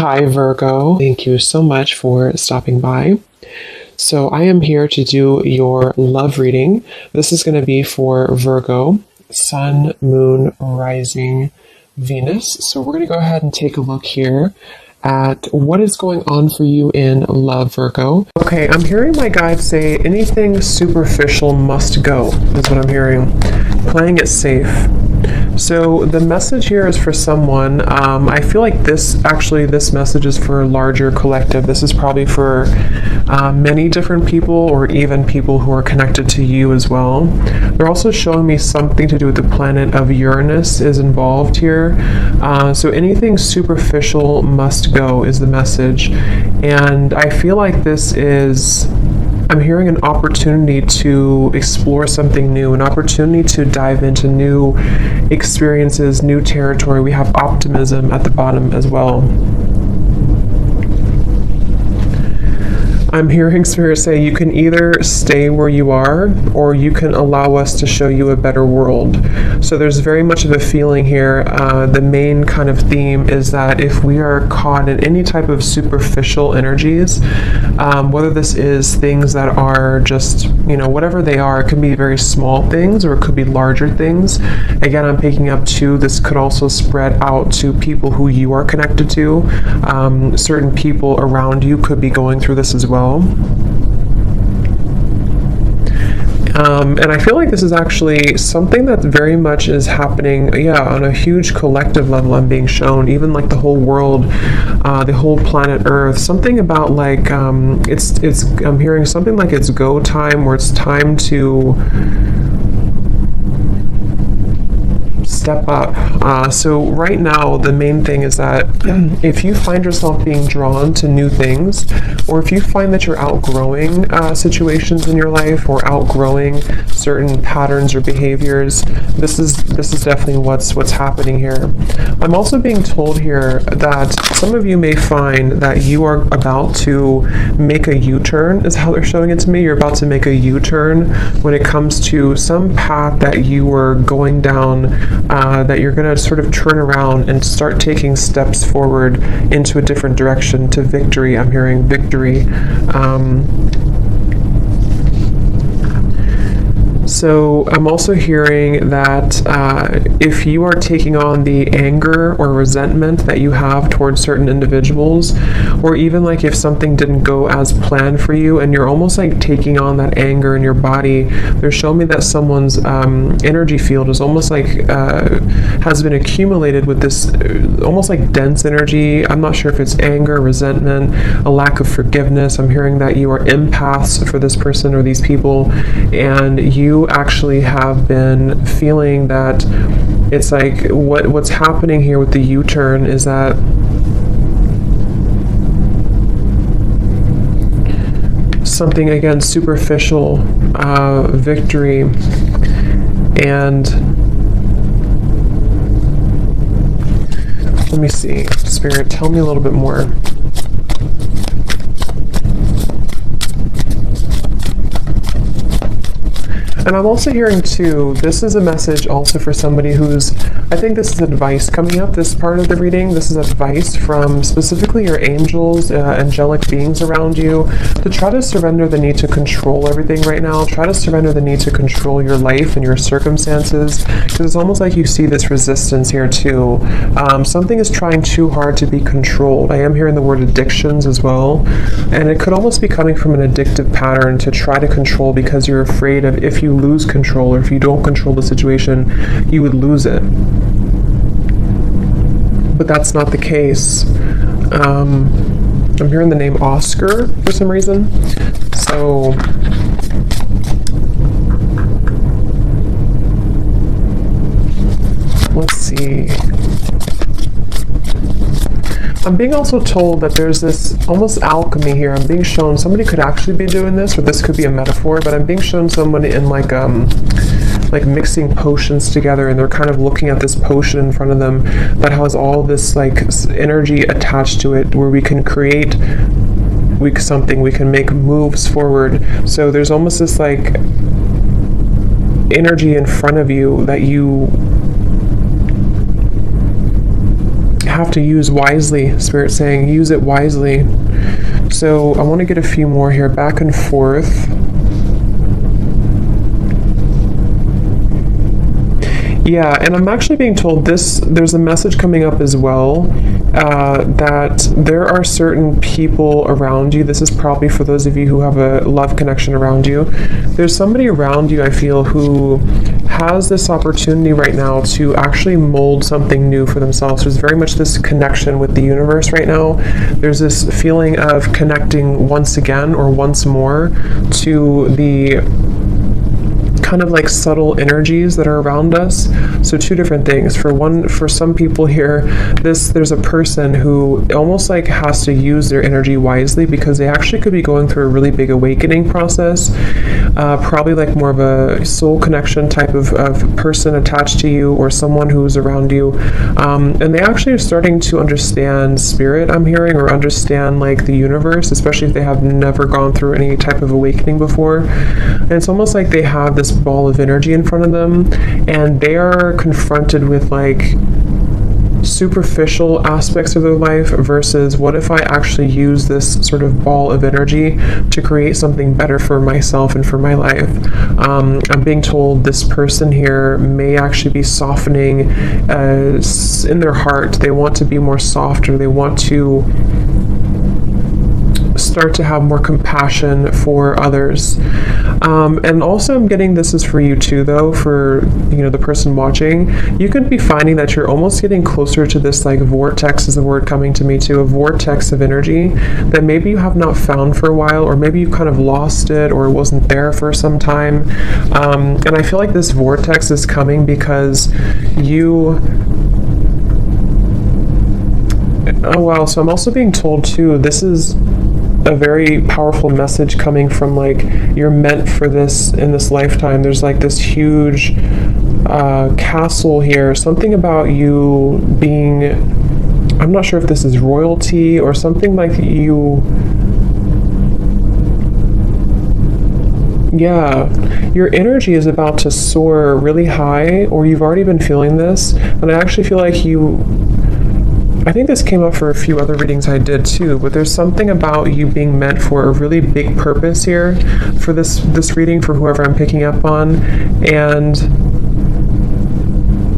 Hi, Virgo. Thank you so much for stopping by. So, I am here to do your love reading. This is going to be for Virgo, Sun, Moon, Rising, Venus. So, we're going to go ahead and take a look here at what is going on for you in love, Virgo. Okay, I'm hearing my guides say anything superficial must go, is what I'm hearing. Playing it safe. So the message here is for someone. I feel like this message is for a larger collective. This is probably for many different people, or even people who are connected to you as well. They're also showing me something to do with the planet of Uranus is involved here. So anything superficial must go is the message. And I feel like I'm hearing an opportunity to explore something new, an opportunity to dive into new experiences, new territory. We have optimism at the bottom as well. I'm hearing Spirit say you can either stay where you are, or you can allow us to show you a better world. So there's very much of a feeling here. The main kind of theme is that if we are caught in any type of superficial energies, whether this is things that are just, whatever they are, it can be very small things or it could be larger things. Again, I'm picking up too, this could also spread out to people who you are connected to. Certain people around you could be going through this as well. And I feel like this is actually something that very much is happening, on a huge collective level. I'm being shown, even like the whole world, the whole planet Earth. Something about like I'm hearing something like it's go time, where it's time to step up. So right now, the main thing is that if you find yourself being drawn to new things, or if you find that you're outgrowing situations in your life, or outgrowing certain patterns or behaviors, this is definitely what's happening here. I'm also being told here that some of you may find that you are about to make a U-turn, is how they're showing it to me. You're about to make a U-turn when it comes to some path that you were going down, that you're going to sort of turn around and start taking steps forward into a different direction to victory. I'm hearing victory. So I'm also hearing that if you are taking on the anger or resentment that you have towards certain individuals, or even like if something didn't go as planned for you and you're almost like taking on that anger in your body, they're showing me that someone's energy field is almost like has been accumulated with this almost like dense energy. I'm not sure if it's anger, resentment, a lack of forgiveness. I'm hearing that you are empaths for this person or these people, and you actually have been feeling that it's like what's happening here with the U-turn is that something, again, superficial, victory, and let me see, Spirit, tell me a little bit more. And I'm also hearing too, this is a message also for somebody who's, I think this is advice coming up, this part of the reading. This is advice from specifically your angels, angelic beings around you, to try to surrender the need to control everything right now. Try to surrender the need to control your life and your circumstances, because it's almost like you see this resistance here too. Something is trying too hard to be controlled. I am hearing the word addictions as well, and it could almost be coming from an addictive pattern to try to control, because you're afraid of if you lose control, or if you don't control the situation, you would lose it. But that's not the case. I'm hearing the name Oscar for some reason. So let's see. I'm being also told that there's this almost alchemy here. I'm being shown somebody could actually be doing this, or this could be a metaphor, but I'm being shown somebody in like mixing potions together, and they're kind of looking at this potion in front of them that has all this like energy attached to it, where we can create something, we can make moves forward. So there's almost this like energy in front of you that you have to use wisely, Spirit saying, use it wisely. So I want to get a few more here, back and forth. Yeah, and I'm actually being told there's a message coming up as well, that there are certain people around you. This is probably for those of you who have a love connection around you. There's somebody around you, I feel, who has this opportunity right now to actually mold something new for themselves. There's very much this connection with the universe right now. There's this feeling of connecting once again or once more to the kind of like subtle energies that are around us. So two different things. For some people here, there's a person who almost like has to use their energy wisely, because they actually could be going through a really big awakening process, probably like more of a soul connection type of person attached to you, or someone who's around you, and they actually are starting to understand spirit, I'm hearing, or understand like the universe, especially if they have never gone through any type of awakening before. And it's almost like they have this ball of energy in front of them, and they are confronted with like superficial aspects of their life versus, what if I actually use this sort of ball of energy to create something better for myself and for my life. I'm being told this person here may actually be softening in their heart. They want to be more soft, or they want to start to have more compassion for others. And also I'm getting, this is for you too though, for the person watching, you could be finding that you're almost getting closer to this like vortex, is the word coming to me too, a vortex of energy that maybe you have not found for a while, or maybe you kind of lost it, or it wasn't there for some time. And I feel like this vortex is coming because oh wow, so I'm also being told too, this is a very powerful message coming from like, you're meant for this in this lifetime. There's like this huge castle here, something about you being, I'm not sure if this is royalty or something, like your energy is about to soar really high, or you've already been feeling this. And I actually feel like I think this came up for a few other readings I did too, but there's something about you being meant for a really big purpose here for this reading, for whoever I'm picking up on. And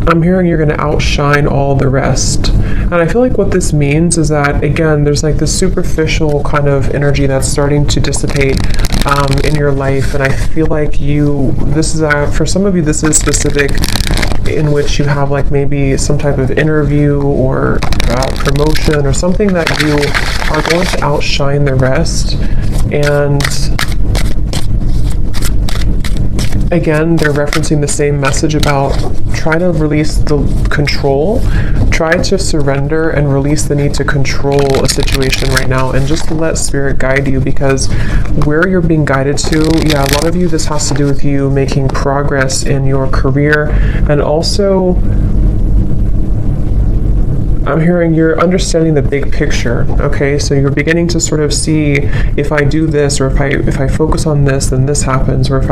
I'm hearing you're going to outshine all the rest. And I feel like what this means is that, again, there's like this superficial kind of energy that's starting to dissipate in your life. And I feel like this is for some of you, this is specific, in which you have like maybe some type of interview or promotion or something that you are going to outshine the rest. And again, they're referencing the same message about try to release the control, try to surrender and release the need to control a situation right now, and just let spirit guide you, because where you're being guided to, a lot of you, this has to do with you making progress in your career, and also I'm hearing you're understanding the big picture, okay? So you're beginning to sort of see, if I do this, or if I focus on this, then this happens, or if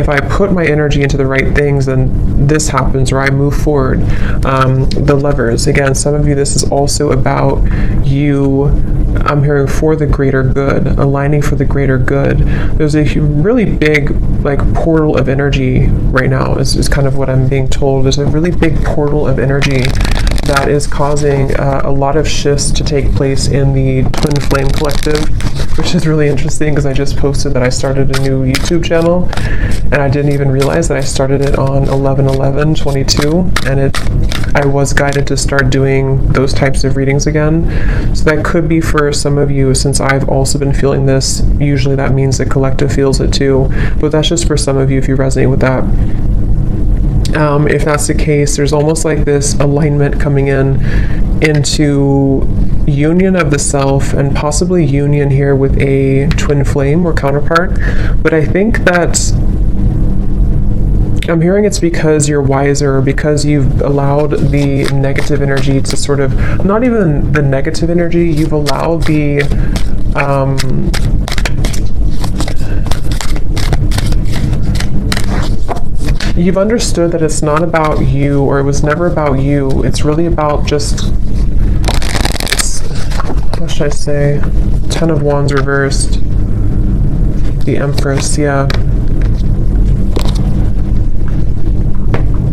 I put my energy into the right things, then this happens, or I move forward. The levers, again, some of you, this is also about you, I'm hearing, for the greater good, aligning for the greater good. There's a really big like portal of energy right now, is kind of what I'm being told. There's a really big portal of energy that is causing a lot of shifts to take place in the Twin Flame Collective, which is really interesting because I just posted that I started a new YouTube channel, and I didn't even realize that I started it on 11/11/22, and I was guided to start doing those types of readings again. So that could be for some of you, since I've also been feeling this. Usually that means the collective feels it too, but that's just for some of you if you resonate with that. If that's the case, there's almost like this alignment coming into union of the self, and possibly union here with a twin flame or counterpart. But I think that I'm hearing it's because you're wiser, because you've allowed the negative energy to sort of, not even the negative energy, you've allowed the you've understood that it's not about you, or it was never about you. It's really about just should I say? Ten of Wands reversed. The Empress, yeah.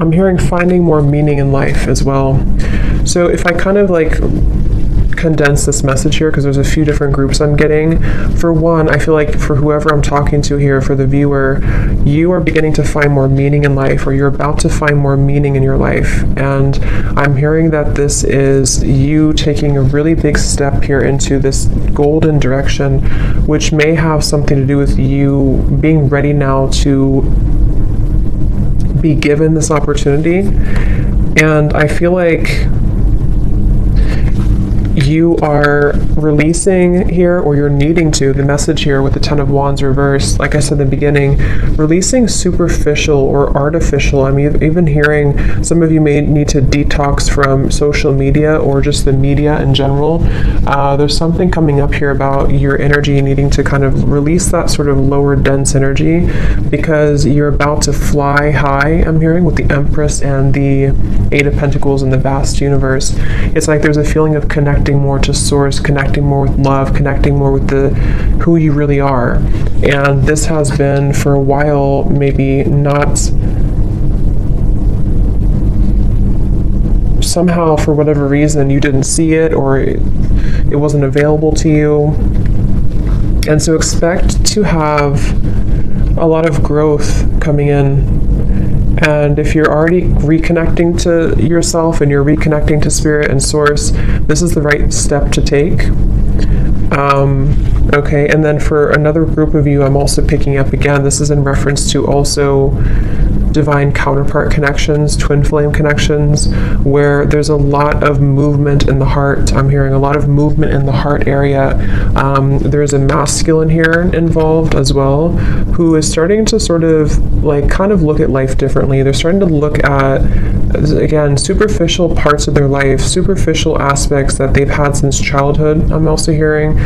I'm hearing finding more meaning in life as well. So if I kind of like condense this message here, because there's a few different groups I'm getting. For one, I feel like for whoever I'm talking to here, for the viewer, you are beginning to find more meaning in life, or you're about to find more meaning in your life. And I'm hearing that this is you taking a really big step here into this golden direction, which may have something to do with you being ready now to be given this opportunity. And I feel like you are releasing here, or you're needing to, the message here with the Ten of Wands reversed, like I said in the beginning, releasing superficial or artificial. I'm even hearing some of you may need to detox from social media or just the media in general. There's something coming up here about your energy needing to kind of release that sort of lower dense energy, because you're about to fly high, I'm hearing, with the Empress and the Eight of Pentacles in the vast universe. It's like there's a feeling of connecting more to source, connecting more with love, connecting more with who you really are. And this has been for a while maybe not, somehow for whatever reason you didn't see it, or it wasn't available to you. And so expect to have a lot of growth coming in. And if you're already reconnecting to yourself and you're reconnecting to spirit and source, this is the right step to take. Okay, and then for another group of you, I'm also picking up again, this is in reference to also divine counterpart connections, twin flame connections, where there's a lot of movement in the heart. I'm hearing a lot of movement in the heart area. There's a masculine here involved as well, who is starting to sort of like kind of look at life differently. They're starting to look at, again, superficial parts of their life, superficial aspects that they've had since childhood, I'm also hearing.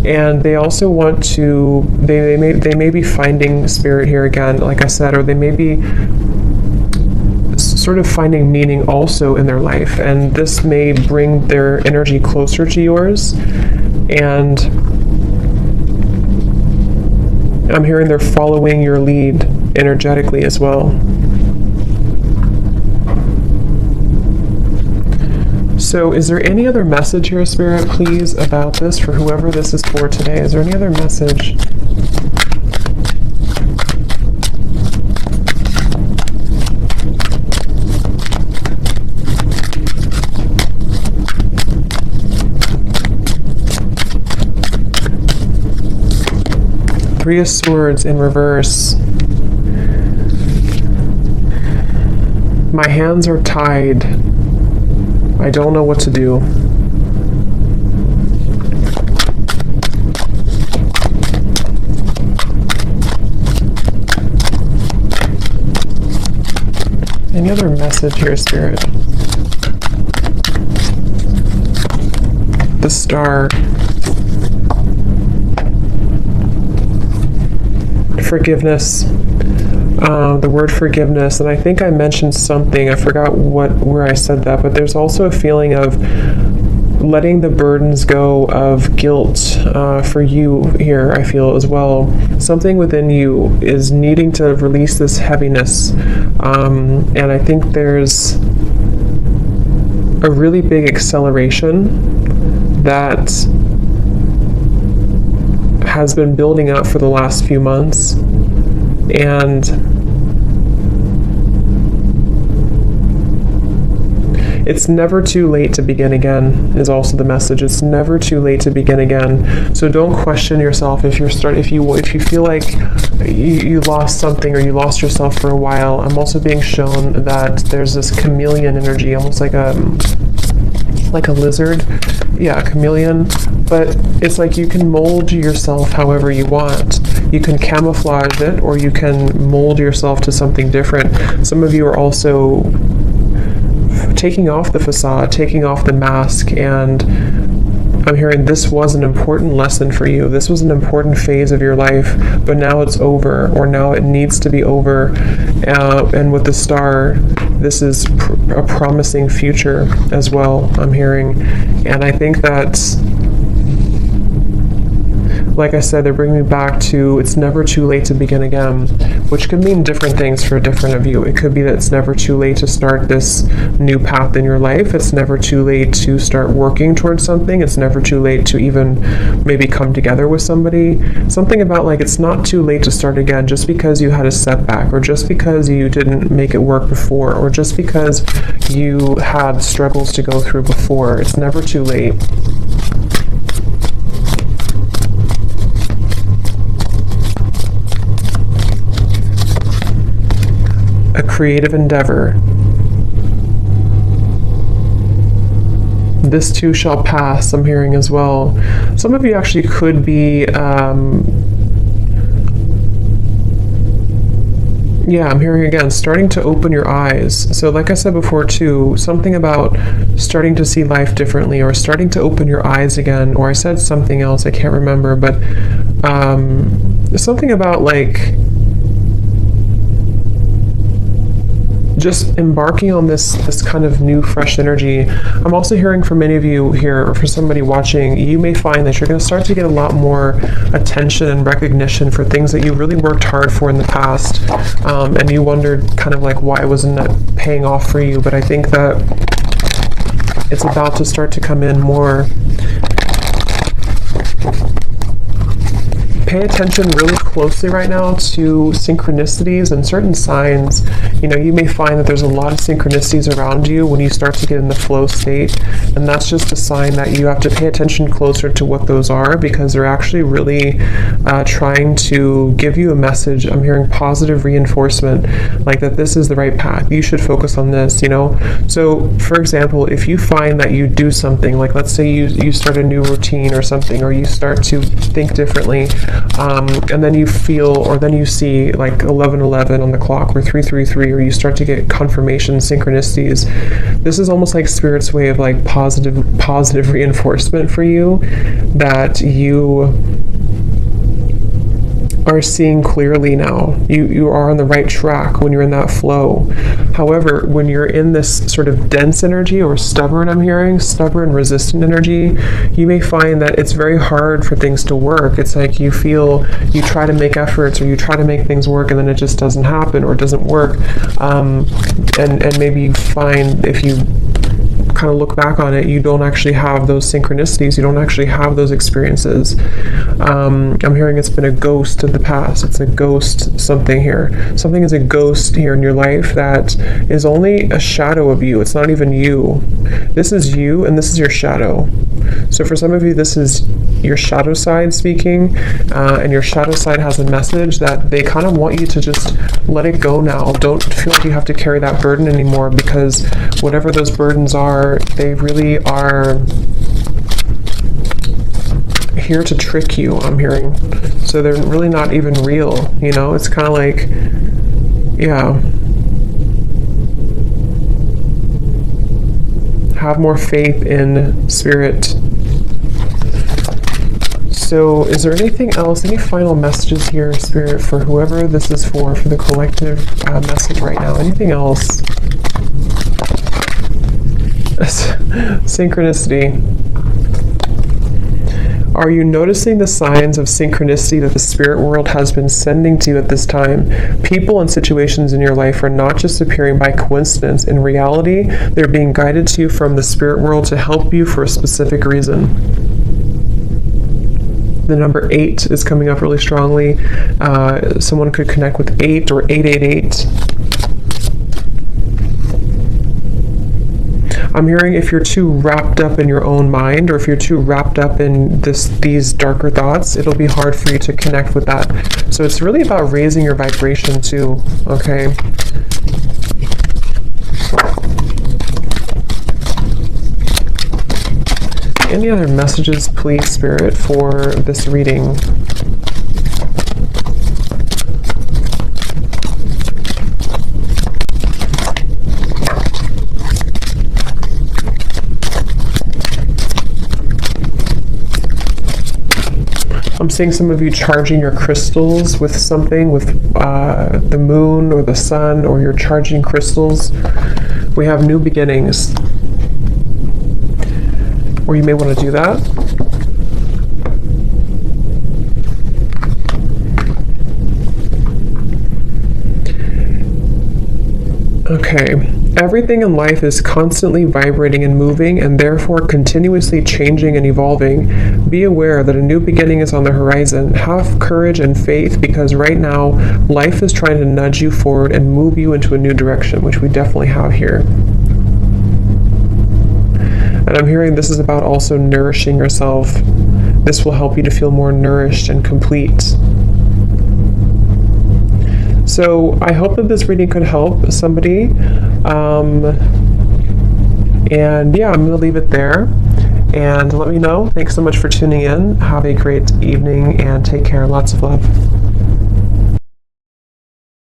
And they also want to, they may be finding spirit here again, like I said, or they may be sort of finding meaning also in their life, and this may bring their energy closer to yours. And I'm hearing they're following your lead energetically as well. So is there any other message here, Spirit, please, about this for whoever this is for today? Is there any other message? Three of Swords in reverse. My hands are tied. I don't know what to do. Any other message here, Spirit? The Star. Forgiveness. The word forgiveness, and I think I mentioned something, I forgot where I said that, but there's also a feeling of letting the burdens go of guilt for you here, I feel as well. Something within you is needing to release this heaviness, and I think there's a really big acceleration that has been building up for the last few months. And it's never too late to begin again is also the message. It's never too late to begin again. So don't question yourself if you feel like you lost something or you lost yourself for a while. I'm also being shown that there's this chameleon energy, almost like a lizard. Yeah, a chameleon. But it's like you can mold yourself however you want. You can camouflage it, or you can mold yourself to something different. Some of you are also taking off the facade, taking off the mask, and I'm hearing this was an important lesson for you. This was an important phase of your life, but now it's over, or now it needs to be over. And with the Star, this is a promising future as well, I'm hearing. And I think that like I said, they're bringing me back to it's never too late to begin again, which could mean different things for different of you. It could be that it's never too late to start this new path in your life. It's never too late to start working towards something. It's never too late to even maybe come together with somebody. Something about like it's not too late to start again just because you had a setback, or just because you didn't make it work before, or just because you had struggles to go through before. It's never too late. A creative endeavor. This too shall pass, I'm hearing as well. Some of you actually could be, I'm hearing again, starting to open your eyes. So like I said before too, something about starting to see life differently, or starting to open your eyes again, or I said something else, I can't remember, but something about like just embarking on this kind of new fresh energy. I'm also hearing from many of you here, or for somebody watching, you may find that you're going to start to get a lot more attention and recognition for things that you really worked hard for in the past, and you wondered kind of like why wasn't that paying off for you. But I think that it's about to start to come in more. Pay attention really closely right now to synchronicities and certain signs. You know, you may find that there's a lot of synchronicities around you when you start to get in the flow state, and that's just a sign that you have to pay attention closer to what those are, because they're actually really trying to give you a message. I'm hearing positive reinforcement, like that this is the right path. You should focus on this, you know? So, for example, if you find that you do something, like let's say you start a new routine or something, or you start to think differently, and then you feel, or then you see like 11:11 on the clock, or 3:33, or you start to get confirmation synchronicities. This is almost like Spirit's way of like positive reinforcement for you, that you are seeing clearly now. You are on the right track when you're in that flow. However, when you're in this sort of dense energy, or stubborn, I'm hearing, stubborn, resistant energy, you may find that it's very hard for things to work. It's like you feel, you try to make efforts, or you try to make things work, and then it just doesn't happen, or it doesn't work. And maybe you find, if you kind of look back on it, you don't actually have those synchronicities, you don't actually have those experiences. I'm hearing it's been a ghost of the past. It's a ghost something here. Something is a ghost here in your life that is only a shadow of you. It's not even you. This is you, and this is your shadow. So for some of you, this is your shadow side speaking, and your shadow side has a message that they kind of want you to just let it go now. Don't feel like you have to carry that burden anymore, because whatever those burdens are, they really are here to trick you, I'm hearing. So they're really not even real, you know? It's kind of like, have more faith in Spirit. So is there anything else, any final messages here, Spirit, for whoever this is for the collective message right now? Anything else? Synchronicity. Are you noticing the signs of synchronicity that the spirit world has been sending to you at this time? People and situations in your life are not just appearing by coincidence. In reality, they're being guided to you from the spirit world to help you for a specific reason. The number 8 is coming up really strongly. Someone could connect with 8 or 888. I'm hearing if you're too wrapped up in your own mind, or if you're too wrapped up in these darker thoughts, it'll be hard for you to connect with that. So it's really about raising your vibration too, okay? Any other messages, please, Spirit, for this reading? I'm seeing some of you charging your crystals with something, with the moon or the sun, or you're charging crystals. We have new beginnings. Or you may want to do that. Okay, everything in life is constantly vibrating and moving and therefore continuously changing and evolving. Be aware that a new beginning is on the horizon. Have courage and faith because right now life is trying to nudge you forward and move you into a new direction, which we definitely have here. And I'm hearing this is about also nourishing yourself. This will help you to feel more nourished and complete. So I hope that this reading could help somebody. And yeah, I'm going to leave it there. And let me know. Thanks so much for tuning in. Have a great evening and take care. Lots of love.